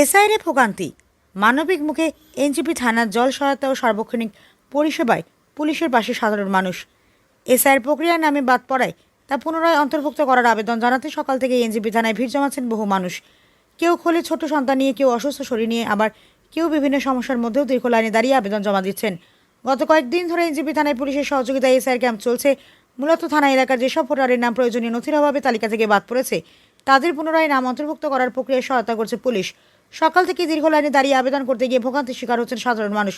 এসআইরে ভোগান্তি, মানবিক মুখে এনজিপি থানার জল সহায়তা ও সার্বক্ষণিক পরিষেবায় পুলিশের পাশে সাধারণ মানুষ। এসআইয়ের প্রক্রিয়ার নামে বাদ পড়ায় তা পুনরায় অন্তর্ভুক্ত করার আবেদন জানাতে সকাল থেকে এনজিপি থানায় ভিড় জমাচ্ছেন বহু মানুষ। কেউ খোলে ছোট সন্তান নিয়ে, কেউ অসুস্থ শরীর নিয়ে, আবার কেউ বিভিন্ন সমস্যার মধ্যেও দীর্ঘ লাইনে দাঁড়িয়ে আবেদন জমা দিচ্ছেন। গত কয়েকদিন ধরে এনজিপি থানায় পুলিশের সহযোগিতায় এসআইয়ের ক্যাম্প চলছে। মূলত থানা এলাকার যেসব ভোটারের নাম প্রয়োজনীয় নথির অভাবে তালিকা থেকে বাদ পড়েছে, তাদের পুনরায় নাম অন্তর্ভুক্ত করার প্রক্রিয়ায় সহায়তা করছে পুলিশ। সকাল থেকে দীর্ঘ লাইনে দাঁড়িয়ে আবেদন করতে গিয়ে ভোগান্তির শিকার হচ্ছেন সাধারণ মানুষ।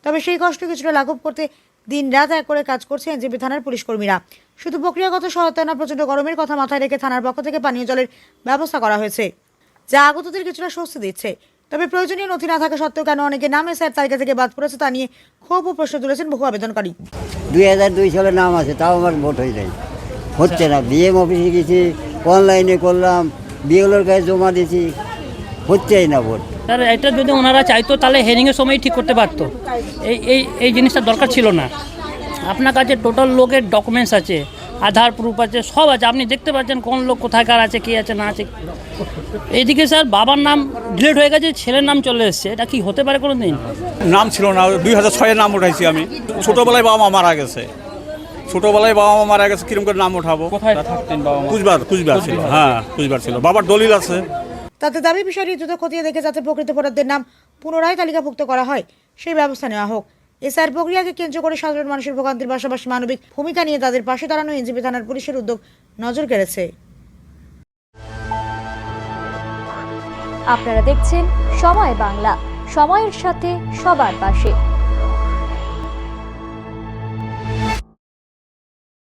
তবে সেই কষ্ট কিছুটা লাঘব করতে দিন রাত এক করে কাজ করছে এনজিপি থানার পুলিশ কর্মীরা। শুধু প্রক্রিয়াগত সহায়তা না, প্রচণ্ড গরমের কথা মাথায় রেখে থানার পক্ষ থেকে পানীয় জলের ব্যবস্থা করা হয়েছে, যা আগতদের কিছুটা স্বস্তি দিচ্ছে। তবে প্রয়োজনীয় নথি না থাকা সত্ত্বেও কেন অনেকে নাম এসআইয়ের তালিকা থেকে বাদ পড়েছে তা নিয়ে ক্ষোভ ও প্রশ্ন তুলেছেন বহু আবেদনকারী। 2002 সালে নাম আছে, তাও আমার ভোট হয়ে যায়, হচ্ছে না। বিএম অফিসে গেছি, অনলাইনে করলাম, বিএলওর কাছে জমা দিয়েছি, হচ্ছেই না ভোট। স্যার, এটা যদি ওনারা চাইতো তাহলে হেয়ারিংয়ের সময় ঠিক করতে পারতো। এই জিনিসটা দরকার ছিল না। আপনার কাছে টোটাল লোকের ডকুমেন্টস আছে, আধার প্রুফ আছে, সব আছে। আপনি দেখতে পাচ্ছেন কোন লোক কোথাকার আছে, কে আছে না আছে। এইদিকে স্যার বাবার নাম ডিলিট হয়ে গেছে, ছেলের নাম চলে এসছে। এটা কি হতে পারে কোনো দিন? নাম ছিল না, 2006-এ নাম উঠাইছি আমি। ছোটোবেলায় বাবা মা মারা গেছে, কিরকম করে নাম উঠাবো? কোথায় থাকতেন বাবা মা? কুচবিহার ছিল, হ্যাঁ কুচবিহার ছিল। বাবার দলিল আছে। তাতে দাবি বিষয়টি দ্রুত খতিয়ে দেখে যাতে প্রকৃত ভোটারদের নাম পুনরায় তালিকাভুক্ত করা হয়, সেই ব্যবস্থা নেওয়া হোক। এসআইয়ের প্রক্রিয়াকে কেন্দ্র করে সাধারণ মানুষের ভোগান্তির পাশাপাশি মানবিক ভূমিকা নিয়ে তাদের পাশে দাঁড়ানো এনজিপি থানার পুলিশের উদ্যোগ নজর কেড়েছে। আপনারা দেখছেন সময় বাংলা, সময়ের সাথে সবার পাশে।